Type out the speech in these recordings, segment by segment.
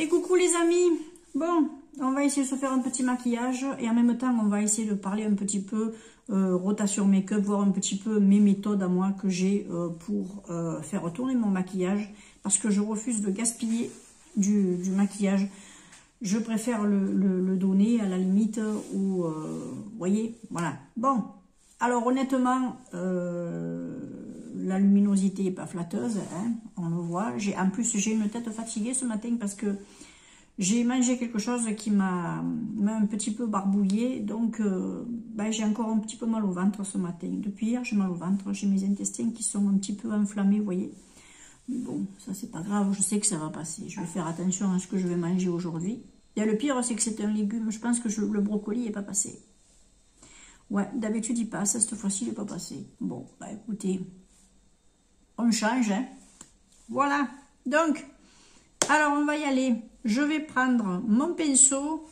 Et coucou les amis. Bon, on va essayer de se faire un petit maquillage et en même temps on va essayer de parler un petit peu rotation make-up, voir un petit peu mes méthodes à moi que j'ai pour faire tourner mon maquillage, parce que je refuse de gaspiller du maquillage. Je préfère le donner à la limite où, vous voyez, voilà. Bon, alors honnêtement, la luminosité n'est pas flatteuse, hein, on le voit. En plus, j'ai une tête fatiguée ce matin parce que j'ai mangé quelque chose qui m'a un petit peu barbouillé, donc j'ai encore un petit peu mal au ventre ce matin. Depuis hier, j'ai mal au ventre, j'ai mes intestins qui sont un petit peu enflammés, vous voyez. Mais bon, ça c'est pas grave, je sais que ça va passer. Je vais faire attention à ce que je vais manger aujourd'hui. Et le pire, c'est que c'est un légume, je pense que le brocoli n'est pas passé. Ouais, d'habitude il passe, cette fois-ci il n'est pas passé. Bon, bah écoutez, on change, hein. Voilà, donc, alors on va y aller. Je vais prendre mon pinceau.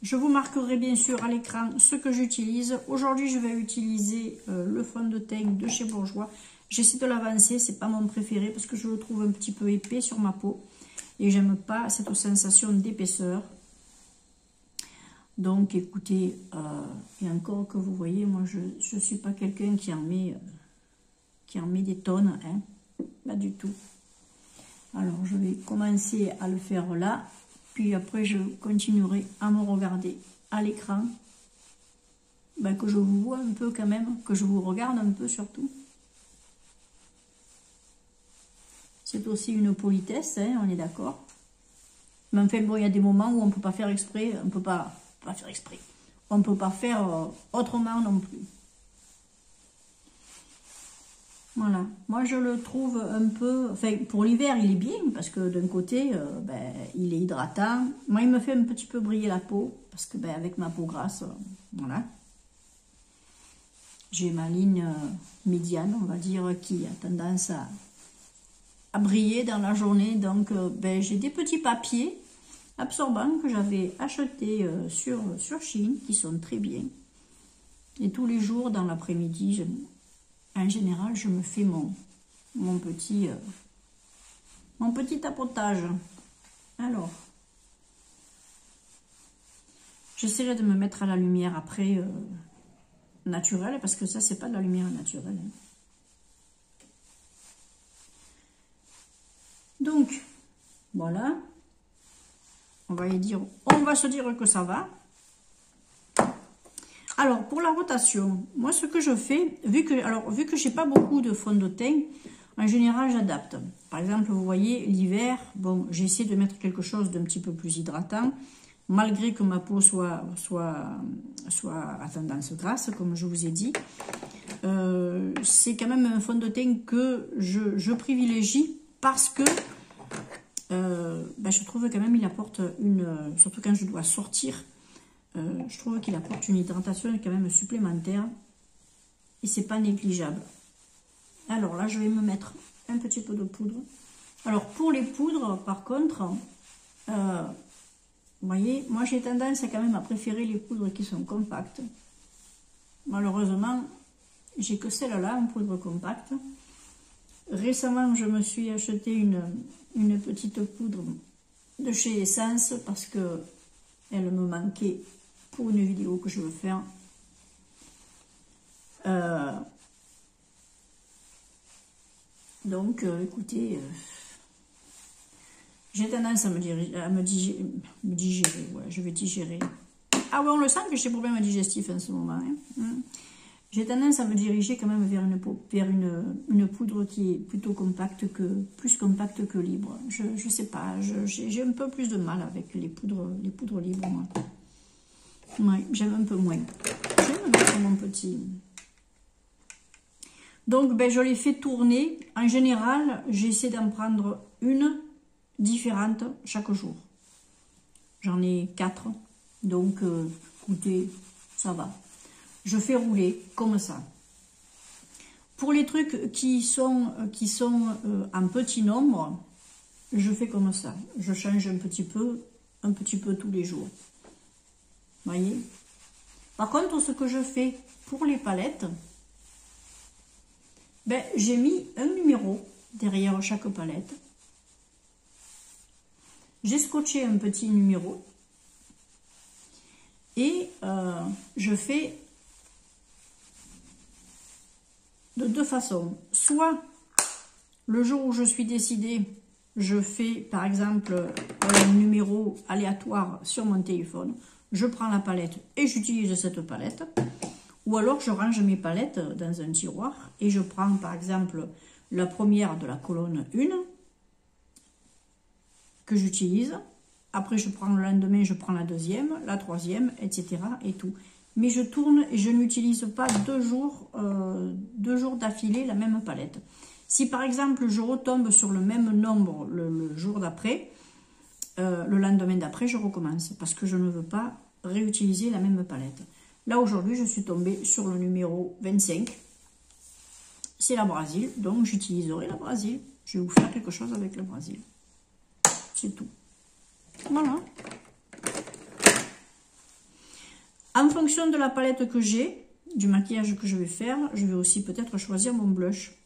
Je vous marquerai bien sûr à l'écran ce que j'utilise. Aujourd'hui, je vais utiliser le fond de teint de chez Bourjois. J'essaie de l'avancer, c'est pas mon préféré parce que je le trouve un petit peu épais sur ma peau. Et j'aime pas cette sensation d'épaisseur. Donc écoutez, et encore que vous voyez, moi je suis pas quelqu'un qui en met des tonnes, hein, pas du tout. Alors je vais commencer à le faire là, puis après je continuerai à me regarder à l'écran, que je vous vois un peu quand même, que je vous regarde un peu surtout. C'est aussi une politesse, hein, on est d'accord. Mais enfin bon, il y a des moments où on ne peut pas faire exprès, on ne peut pas faire exprès. On ne peut pas faire autrement non plus. Voilà, moi je le trouve un peu, enfin pour l'hiver il est bien parce que d'un côté il est hydratant. Moi il me fait un petit peu briller la peau parce que avec ma peau grasse, voilà. J'ai ma ligne médiane, on va dire, qui a tendance à briller dans la journée. Donc j'ai des petits papiers absorbants que j'avais achetés sur Shein qui sont très bien. Et tous les jours dans l'après-midi, en général, je me fais mon petit tapotage. Alors, j'essaierai de me mettre à la lumière après naturelle, parce que ça, c'est pas de la lumière naturelle. Donc, voilà. On va se dire que ça va. Alors, pour la rotation, moi, ce que je fais, vu que j'ai pas beaucoup de fond de teint, en général, j'adapte. Par exemple, vous voyez, l'hiver, bon, j'essaie de mettre quelque chose d'un petit peu plus hydratant, malgré que ma peau soit à tendance grasse, comme je vous ai dit. C'est quand même un fond de teint que je privilégie parce que je trouve quand même il apporte surtout quand je dois sortir, je trouve qu'il apporte une hydratation quand même supplémentaire et c'est pas négligeable. Alors là, je vais me mettre un petit peu de poudre. Alors pour les poudres, par contre, vous voyez, moi j'ai tendance quand même à préférer les poudres qui sont compactes. Malheureusement, j'ai que celle-là en poudre compacte. Récemment, je me suis acheté une petite poudre de chez Essence parce que elle me manquait pour une vidéo que je veux faire. Donc, écoutez, j'ai tendance à me digérer. Ouais, je vais digérer. Ah ouais, on le sent que j'ai des problèmes digestifs en ce moment. Hein. J'ai tendance à me diriger quand même vers une poudre qui est plutôt plus compacte que libre. Je sais pas, j'ai un peu plus de mal avec les poudres libres, moi. Ouais, j'aime un peu moins. Je vais me mettre mon petit. Donc, je les fais tourner. En général, j'essaie d'en prendre une différente chaque jour. J'en ai 4. Donc, écoutez, ça va. Je fais rouler comme ça. Pour les trucs qui sont en petit nombre, je fais comme ça. Je change un petit peu tous les jours. Voyez. Par contre, ce que je fais pour les palettes, j'ai mis un numéro derrière chaque palette. J'ai scotché un petit numéro et je fais de deux façons. Soit le jour où je suis décidée, je fais par exemple un numéro aléatoire sur mon téléphone, je prends la palette et j'utilise cette palette, ou alors je range mes palettes dans un tiroir et je prends par exemple la première de la colonne 1 que j'utilise, après je prends le lendemain, je prends la deuxième, la troisième, etc. et tout. Mais je tourne et je n'utilise pas 2 jours d'affilée la même palette. Si par exemple je retombe sur le même nombre le jour d'après, le lendemain d'après je recommence parce que je ne veux pas réutiliser la même palette. Là aujourd'hui je suis tombée sur le numéro 25, c'est la Brésil, donc j'utiliserai la Brésil. Je vais vous faire quelque chose avec la Brésil. C'est tout. Voilà. En fonction de la palette que j'ai, du maquillage que je vais faire, je vais aussi peut-être choisir mon blush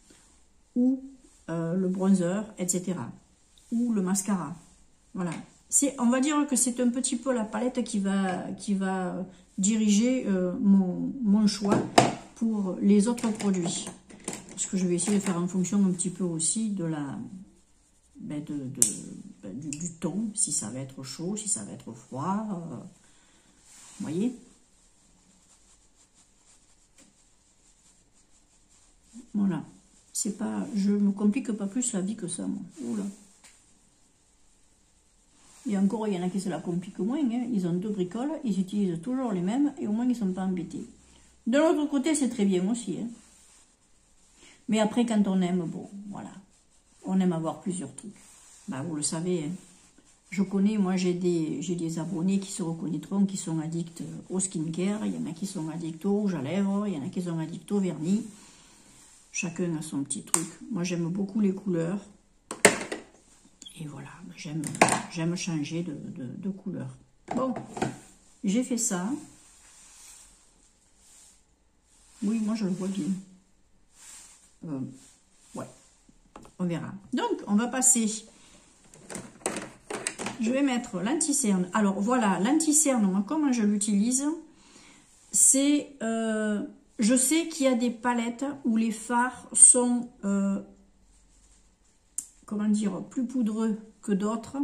ou le bronzer, etc. ou le mascara. Voilà. On va dire que c'est un petit peu la palette qui va diriger mon choix pour les autres produits. Parce que je vais essayer de faire en fonction un petit peu aussi de la du ton, si ça va être chaud, si ça va être froid. Vous voyez? Voilà. C'est pas, je me complique pas plus la vie que ça, moi. Oula. Et encore, il y en a qui se la compliquent moins. Hein. Ils ont 2 bricoles, ils utilisent toujours les mêmes et au moins ils ne sont pas embêtés. De l'autre côté, c'est très bien aussi. Hein. Mais après, quand on aime, bon, voilà. On aime avoir plusieurs trucs. Bah, vous le savez, hein. Je connais, moi j'ai des abonnés qui se reconnaîtront, qui sont addicts au skincare. Il y en a qui sont addicts au rouge à lèvres, il y en a qui sont addicts au vernis. Chacun a son petit truc. Moi, j'aime beaucoup les couleurs. Et voilà, j'aime changer de couleur. Bon, j'ai fait ça. Oui, moi, je le vois bien. Ouais, on verra. Donc, on va passer. Je vais mettre l'anti-cerne. Alors, voilà, l'anti-cerne, moi, comment je l'utilise, c'est... je sais qu'il y a des palettes où les fards sont, comment dire, plus poudreux que d'autres,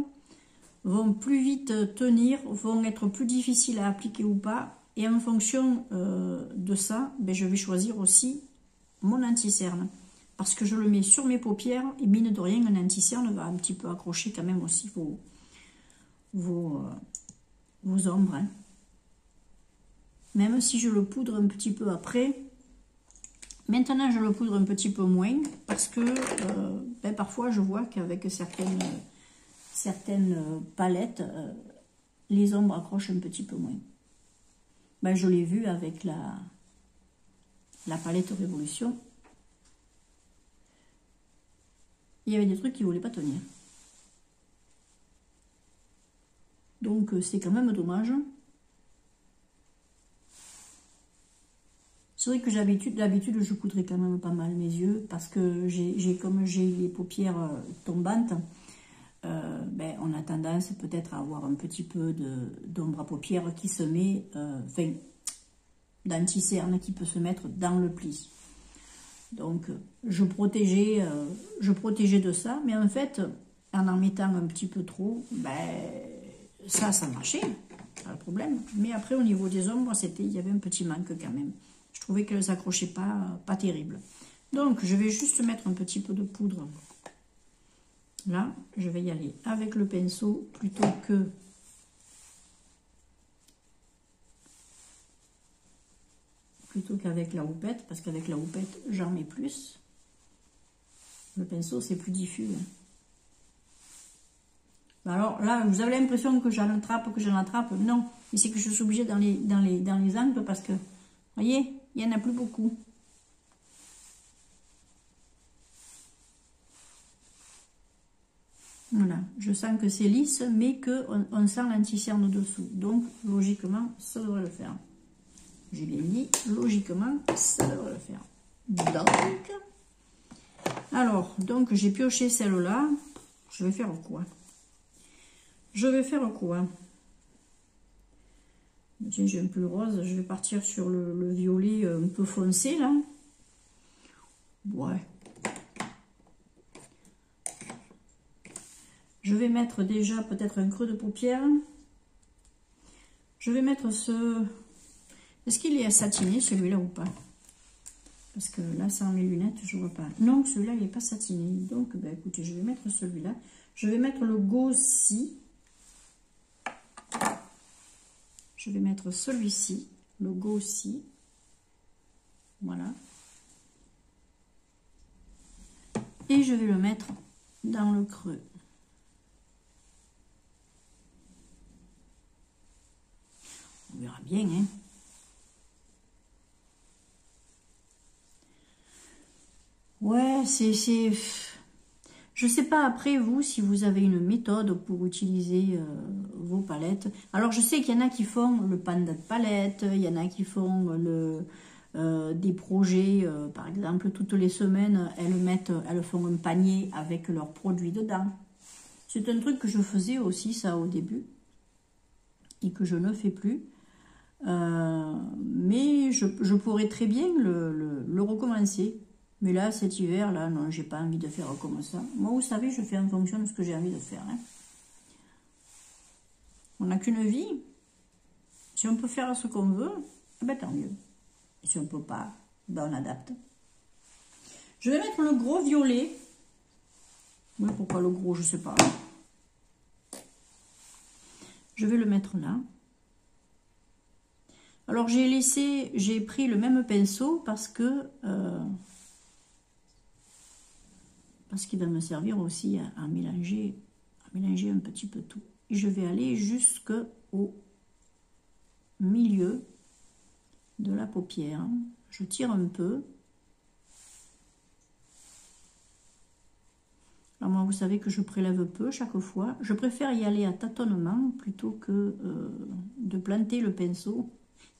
vont plus vite tenir, vont être plus difficiles à appliquer ou pas. Et en fonction de ça, ben, je vais choisir aussi mon anti-cerne. Parce que je le mets sur mes paupières et mine de rien, un anti-cerne va un petit peu accrocher quand même aussi vos ombres. Hein. Même si je le poudre un petit peu après. Maintenant, je le poudre un petit peu moins parce que ben, parfois, je vois qu'avec certaines palettes, les ombres accrochent un petit peu moins. Ben, je l'ai vu avec la palette Révolution. Il y avait des trucs qui ne voulaient pas tenir. Donc, c'est quand même dommage. C'est vrai que d'habitude, je poudrais quand même pas mal mes yeux parce que comme j'ai les paupières tombantes, ben, on a tendance peut-être à avoir un petit peu d'ombre à paupières qui se met, enfin, d'anti-cerne qui peut se mettre dans le pli. Donc, je protégeais de ça, mais en fait, en mettant un petit peu trop, ben, ça marchait, pas de problème. Mais après, au niveau des ombres, il y avait un petit manque quand même. Je trouvais qu'elles ne s'accrochaient pas terrible. Donc, je vais juste mettre un petit peu de poudre. Là, je vais y aller avec le pinceau plutôt qu'avec la houppette, parce qu'avec la houppette, j'en mets plus. Le pinceau, c'est plus diffus. Alors là, vous avez l'impression que j'en attrape, non. Mais c'est que je suis obligée dans les angles parce que, vous voyez, il n'y en a plus beaucoup. Voilà, je sens que c'est lisse, mais qu'on sent l'anti-cerne dessous. Donc, logiquement, ça devrait le faire. J'ai bien dit, logiquement, ça devrait le faire. Donc, j'ai pioché celle-là. Je vais faire quoi? Je vais faire quoi? Tiens, j'ai un peu le rose. Je vais partir sur le violet un peu foncé, là. Ouais. Je vais mettre déjà peut-être un creux de paupière. Je vais mettre ce... Est-ce qu'il est à satiner, celui-là, ou pas? Parce que là, sans mes lunettes, je ne vois pas. Non, celui-là, il n'est pas satiné. Donc, ben, écoutez, je vais mettre celui-là. Je vais mettre le Gossi. Je vais mettre celui-ci, le Gossi. Voilà. Et je vais le mettre dans le creux. On verra bien, hein. Ouais, c'est... Je sais pas après vous si vous avez une méthode pour utiliser vos palettes. Alors je sais qu'il y en a qui font le panda de palette, il y en a qui font des projets, par exemple toutes les semaines elles font un panier avec leurs produits dedans. C'est un truc que je faisais aussi ça au début et que je ne fais plus. Mais je pourrais très bien le recommencer. Mais là, cet hiver, là, non, j'ai pas envie de faire comme ça. Moi, vous savez, je fais en fonction de ce que j'ai envie de faire. Hein. On n'a qu'une vie. Si on peut faire ce qu'on veut, eh ben, tant mieux. Et si on ne peut pas, ben, on adapte. Je vais mettre le gros violet. Oui, pourquoi le gros, je sais pas. Je vais le mettre là. Alors, j'ai pris le même pinceau parce que... parce qu'il va me servir aussi à mélanger un petit peu tout. Et je vais aller jusqu'au milieu de la paupière. Je tire un peu. Alors moi, vous savez que je prélève peu chaque fois. Je préfère y aller à tâtonnement plutôt que de planter le pinceau.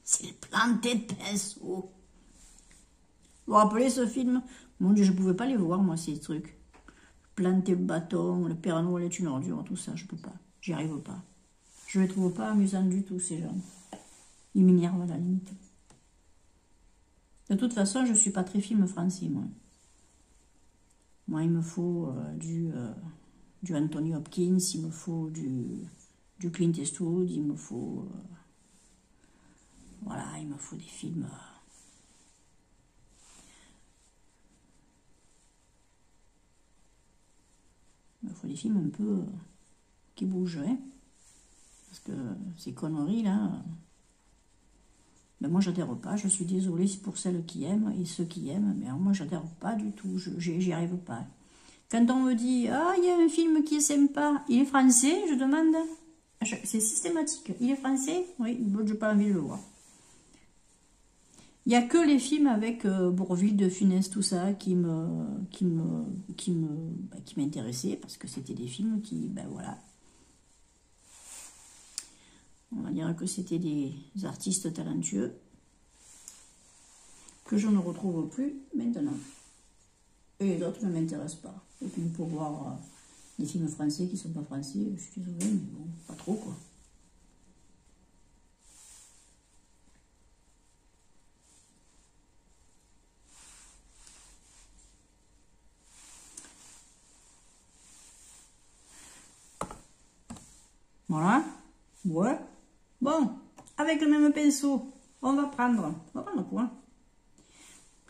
C'est le planter de pinceau. Vous vous rappelez ce film? Mon Dieu, je ne pouvais pas les voir, moi, ces trucs. Planter le bâton, le Père Noël est une ordure, tout ça, je peux pas. J'y arrive pas. Je les trouve pas amusants du tout, ces gens. Ils m'énervent à la limite. De toute façon, je suis pas très film français, moi. Moi, il me faut du Anthony Hopkins, il me faut du Clint Eastwood, il me faut... voilà, il me faut des films... il me faut des films un peu qui bougent, hein. Parce que ces conneries là, ben moi j'adhère pas, je suis désolée pour celles qui aiment et ceux qui aiment, mais moi j'adhère pas du tout, j'y arrive pas. Quand on me dit, ah il y a un film qui est sympa, il est français, je demande, c'est systématique, il est français? Oui, bon, j'ai pas envie de le voir. Il n'y a que les films avec Bourvil, De Funès, tout ça, qui m'intéressaient, parce que c'était des films qui, ben voilà. On va dire que c'était des artistes talentueux, que je ne retrouve plus maintenant. Et les autres ne m'intéressent pas. Et puis pour voir des films français qui ne sont pas français, je suis désolée, mais bon, pas trop quoi. Voilà. Ouais. Bon, avec le même pinceau, on va prendre quoi?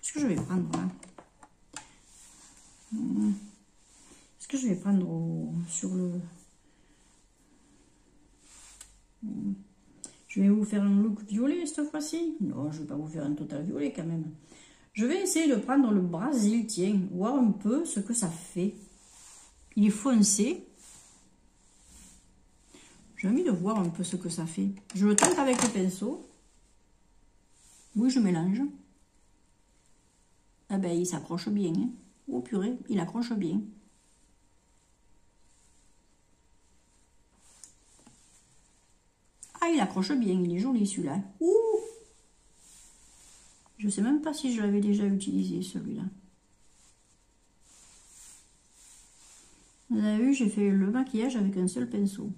Qu'est-ce que je vais prendre là? Est-ce que je vais prendre sur le... Je vais vous faire un look violet cette fois-ci? Non, je ne vais pas vous faire un total violet quand même. Je vais essayer de prendre le Brésil, tiens, voir un peu ce que ça fait. Il est foncé. J'ai envie de voir un peu ce que ça fait. Je le tente avec le pinceau. Oui, je mélange. Ah ben, il s'accroche bien. Hein. Oh purée, il accroche bien. Ah, il accroche bien, il est joli celui-là. Ouh! Je sais même pas si je l'avais déjà utilisé celui-là. Vous avez vu, j'ai fait le maquillage avec un seul pinceau.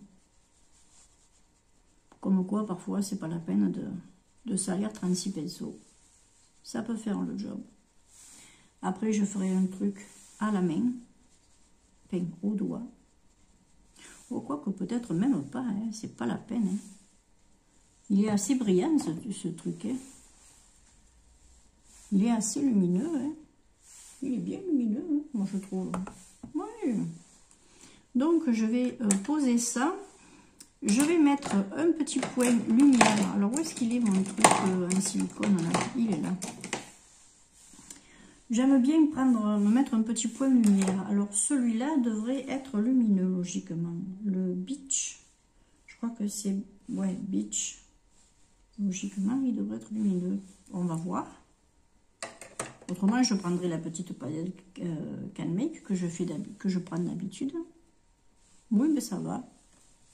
Comme quoi, parfois, c'est pas la peine de salir 36 pinceaux. Ça peut faire le job. Après, je ferai un truc à la main, enfin, au doigt. Ou quoi que peut-être même pas, hein, c'est pas la peine. Hein. Il est assez brillant, ce truc. Hein. Il est assez lumineux. Hein. Il est bien lumineux, hein, moi je trouve. Oui. Donc, je vais poser ça. Je vais mettre un petit point lumière. Alors, où est-ce qu'il est mon truc en silicone là? Il est là. J'aime bien me mettre un petit point lumière. Alors, celui-là devrait être lumineux, logiquement. Le Beach. Je crois que c'est... Ouais, Beach. Logiquement, il devrait être lumineux. On va voir. Autrement, je prendrai la petite palette Can Make que je prends d'habitude. Oui, mais ça va.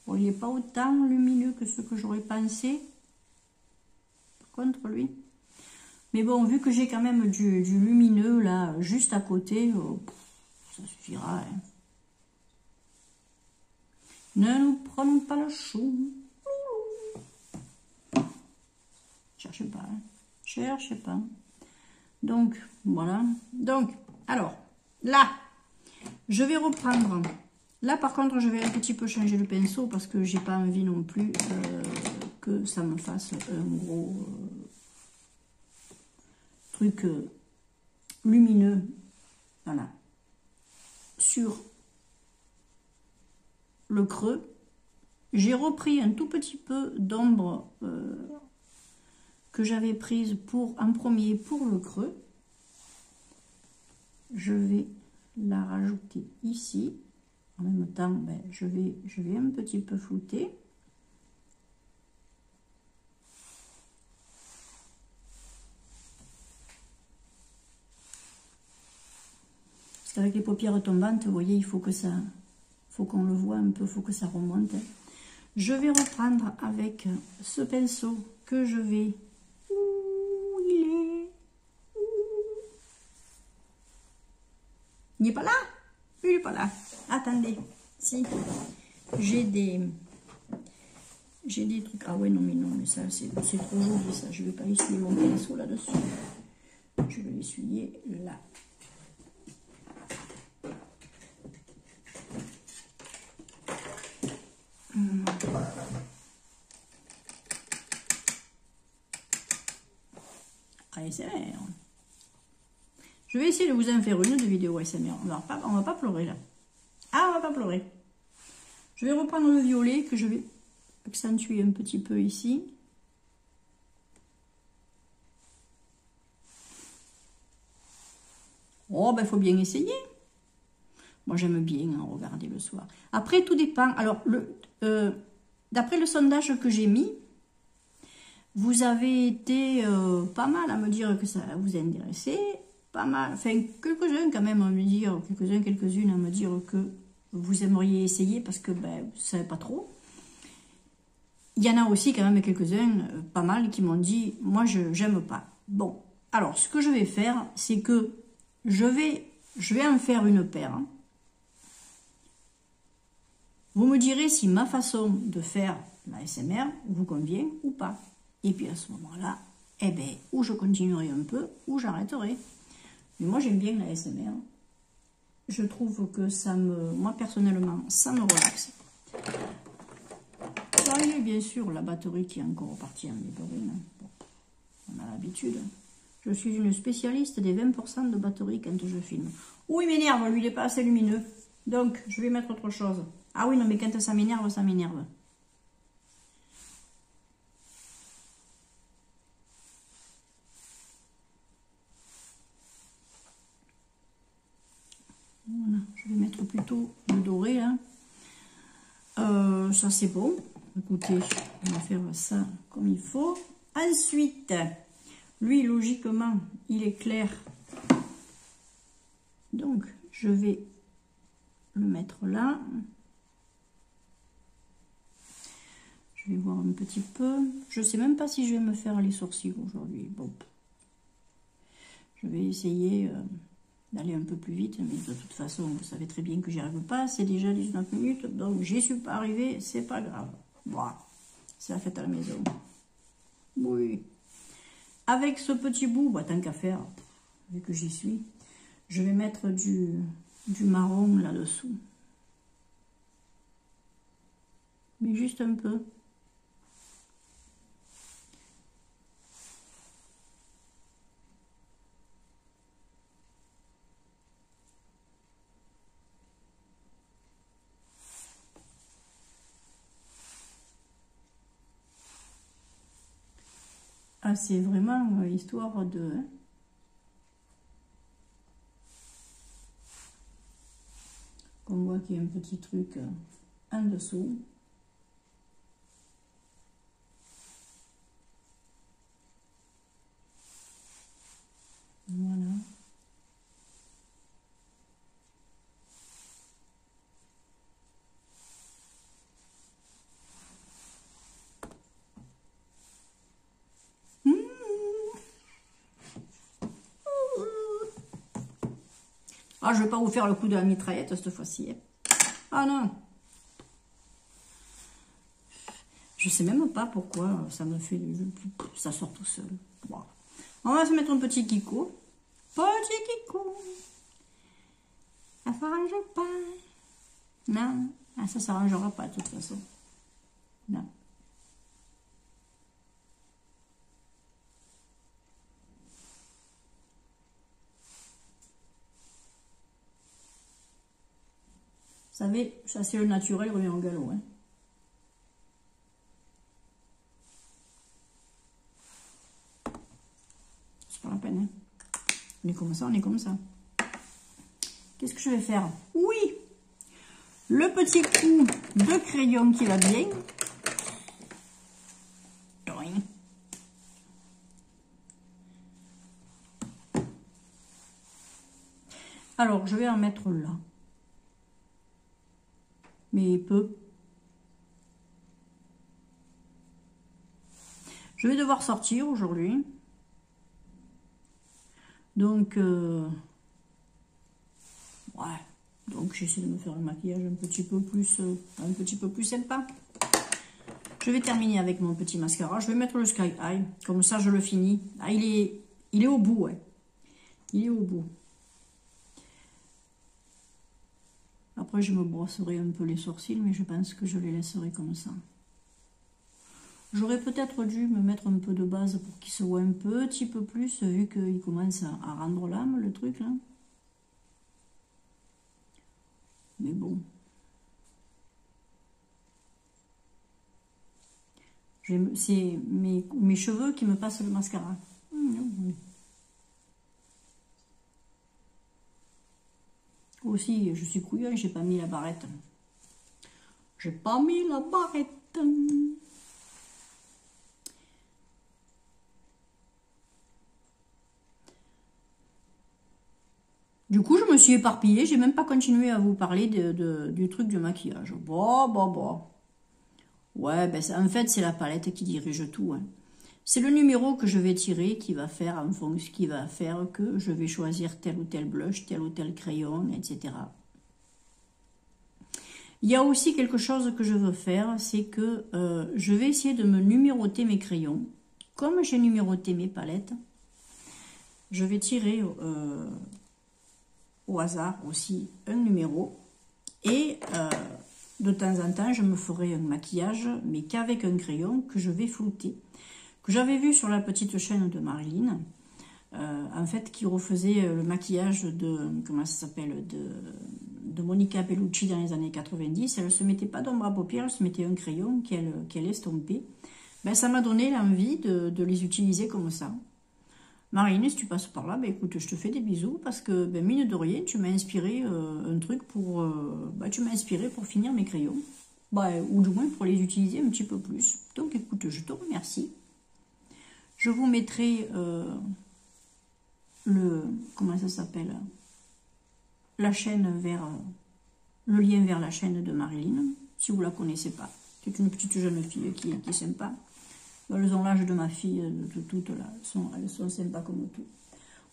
Bon, il n'est pas autant lumineux que ce que j'aurais pensé. Par contre, lui. Mais bon, vu que j'ai quand même du lumineux là, juste à côté, ça suffira. Hein. Ne nous prenons pas le chou. Cherchez pas. Hein. Cherchez pas. Donc, voilà. Donc, alors, là, je vais reprendre. Là, par contre, je vais un petit peu changer le pinceau parce que j'ai pas envie non plus que ça me fasse un gros truc lumineux. Voilà. Sur le creux, j'ai repris un tout petit peu d'ombre que j'avais prise en premier pour le creux. Je vais la rajouter ici. En même temps, ben, je vais un petit peu flouter. Parce qu'avec les paupières tombantes, vous voyez, il faut que ça, faut qu'on le voit un peu, il faut que ça remonte. Je vais reprendre avec ce pinceau que je vais... Où il est? Il n'est pas là? Il n'est pas là. Attendez. Si. J'ai des trucs. Ah ouais, non, mais ça, c'est trop joli, ça. Je ne vais pas essuyer mon pinceau là-dessus. Je vais l'essuyer là. ASMR. Je vais essayer de vous en faire une de vidéo ASMR. On va pas pleurer là. Ah, on va pas pleurer. Je vais reprendre le violet que je vais accentuer un petit peu ici. Oh, ben il faut bien essayer. Moi, j'aime bien hein, regarder le soir. Après, tout dépend. Alors, d'après le sondage que j'ai mis, vous avez été pas mal à me dire que ça vous intéressait. Pas mal. Enfin, quelques-uns quand même à me dire, quelques-unes à me dire que vous aimeriez essayer parce que ben, vous ne savez pas trop. Il y en a aussi quand même quelques-uns, pas mal, qui m'ont dit, moi, je n'aime pas. Bon, alors, ce que je vais faire, c'est que je vais en faire une paire. Hein. Vous me direz si ma façon de faire la SMR vous convient ou pas. Et puis à ce moment-là, eh ben, ou je continuerai un peu, ou j'arrêterai. Mais moi, j'aime bien la SMR. Je trouve que ça moi personnellement, ça me relaxe. Ça, il y a bien sûr la batterie qui est encore partie en méborine. Bon, on a l'habitude. Je suis une spécialiste des 20% de batterie quand je filme. Oui, il m'énerve, lui, il n'est pas assez lumineux. Donc, je vais mettre autre chose. Ah oui, non, mais quand ça m'énerve, ça m'énerve. Voilà, je vais mettre plutôt le doré, là. Ça, c'est bon. Écoutez, on va faire ça comme il faut. Ensuite, lui, logiquement, il est clair. Donc, je vais le mettre là. Je vais voir un petit peu. Je ne sais même pas si je vais me faire les sourcils aujourd'hui. Bon. Je vais essayer d'aller un peu plus vite. Mais de toute façon, vous savez très bien que j'y arrive pas. C'est déjà 19 minutes. Donc, j'y suis pas arrivée. C'est pas grave. Voilà. C'est la fête à la maison. Oui. Avec ce petit bout, bah, tant qu'à faire, vu que j'y suis, je vais mettre du marron là-dessous. Mais juste un peu. Ah, c'est vraiment histoire de... Hein. On voit qu'il y a un petit truc en dessous. Voilà. Ah, je vais pas vous faire le coup de la mitraillette cette fois-ci. Ah non. Je sais même pas pourquoi ça me fait... Ça sort tout seul. Bon. On va se mettre un petit kiko. Petit kiko. Ça s'arrange pas. Non. Ah, ça s'arrangera pas de toute façon. Non. Vous savez, chasser le naturel revient au galop. Hein. C'est pas la peine. Hein. On est comme ça, on est comme ça. Qu'est-ce que je vais faire? Oui! Le petit coup de crayon qui va bien. Alors, je vais en mettre là. Mais peu. Je vais devoir sortir aujourd'hui. Donc, ouais. Donc, j'essaie de me faire un maquillage un petit peu plus sympa. Je vais terminer avec mon petit mascara. Je vais mettre le Sky High. Comme ça, je le finis. Ah, il est au bout, ouais. Il est au bout. Après, je me brosserai un peu les sourcils, mais je pense que je les laisserai comme ça. J'aurais peut-être dû me mettre un peu de base pour qu'il se voit un petit peu plus, vu qu'il commence à rendre l'âme, le truc, là. Mais bon. C'est mes cheveux qui me passent le mascara. Aussi, je suis couillon, j'ai pas mis la barrette. J'ai pas mis la barrette. Du coup, je me suis éparpillée. J'ai même pas continué à vous parler du truc du maquillage. Bon. Ouais, ben en fait, c'est la palette qui dirige tout. Hein. C'est le numéro que je vais tirer qui va faire en fonction, qui va faire que je vais choisir tel ou tel blush, tel ou tel crayon, etc. Il y a aussi quelque chose que je veux faire, c'est que je vais essayer de me numéroter mes crayons. Comme j'ai numéroté mes palettes, je vais tirer au hasard aussi un numéro. Et de temps en temps, je me ferai un maquillage, mais qu'avec un crayon que je vais flouter. Que j'avais vu sur la petite chaîne de Marilyn, en fait, qui refaisait le maquillage de, comment ça s'appelle, de Monica Bellucci dans les années 90. Elle ne se mettait pas d'ombre à paupières, elle se mettait un crayon qu'elle estompait. Ben, ça m'a donné l'envie de les utiliser comme ça. Marilyn, si tu passes par là, ben, écoute, je te fais des bisous parce que, ben, mine de rien, tu m'as inspiré un truc pour... tu m'as inspiré pour finir mes crayons. Ben, ou du moins pour les utiliser un petit peu plus. Donc, écoute, je te remercie. Je vous mettrai comment ça s'appelle, la chaîne vers, le lien vers la chaîne de Marilyn, si vous la connaissez pas. C'est une petite jeune fille qui est sympa. Elles ont l'âge de ma fille, de toutes là. Elles sont sympas comme tout.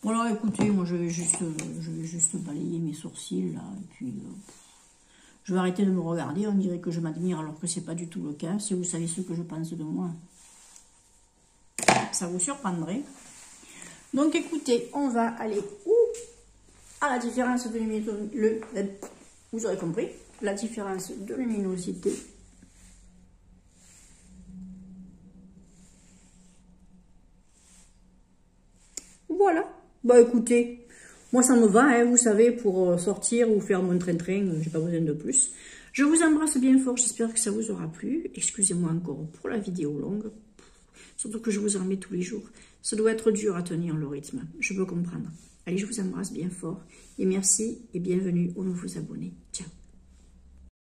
Bon alors écoutez, moi je vais juste balayer mes sourcils là, et puis Je vais arrêter de me regarder, on dirait que je m'admire alors que c'est pas du tout le cas. Si vous savez ce que je pense de moi, ça vous surprendrait. Donc écoutez, on va aller à la différence de luminosité, vous aurez compris, la différence de luminosité. Voilà. Bah écoutez, moi ça me va, hein, vous savez, pour sortir ou faire mon train-train, j'ai pas besoin de plus. Je vous embrasse bien fort, j'espère que ça vous aura plu. Excusez-moi encore pour la vidéo longue, surtout que je vous en mets tous les jours. Ça doit être dur à tenir le rythme, je peux comprendre. Allez, je vous embrasse bien fort et merci et bienvenue aux nouveaux abonnés. Ciao.